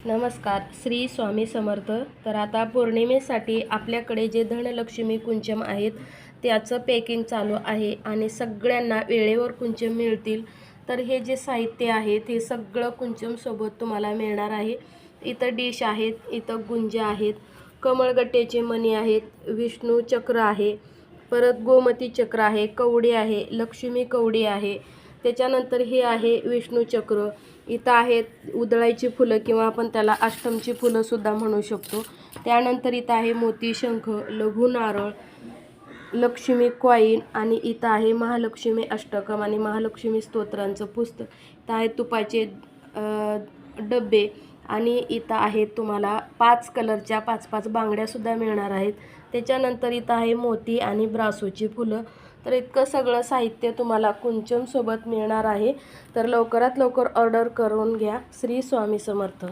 नमस्कार, श्री स्वामी समर्थ. तर आता पौर्णिमेसाठी आपल्याकडे जे धनलक्ष्मी कुंचम आहेत त्याचं पॅकिंग चालू आहे आणि सगळ्यांना वेळेवर कुंचम मिळतील. तर हे जे साहित्य आहे ते सगळं कुंचमसोबत तुम्हाला मिळणार आहे. इथं डिश आहेत, इथं गुंज आहेत, कमळगट्ट्याचे मणी आहेत, विष्णू चक्र आहे, परत गोमती चक्र आहे, कवडी आहे, लक्ष्मी कवडी आहे. त्याच्यानंतर हे आहे विष्णू चक्र. इथं आहेत उधळायची फुलं किंवा आपण त्याला अष्टमची फुलंसुद्धा म्हणू शकतो. त्यानंतर इथं आहे मोती शंख, लघु नारळ, लक्ष्मी कॉईन आणि इथं आहे महालक्ष्मी अष्टकम आणि महालक्ष्मी स्तोत्रांचं पुस्तक. इथं आहे तुपाचे डबे आणि इथं आहेत तुम्हाला 5 कलरच्या 5-5 बांगड्यासुद्धा मिळणार आहेत. त्याच्यानंतर इथं आहे मोती आणि ब्रासोची फुलं. तर इतकं सगळं साहित्य तुम्हाला कुंचमसोबत मिळणार आहे. तर लवकरात लवकर ऑर्डर करून घ्या. श्री स्वामी समर्थ.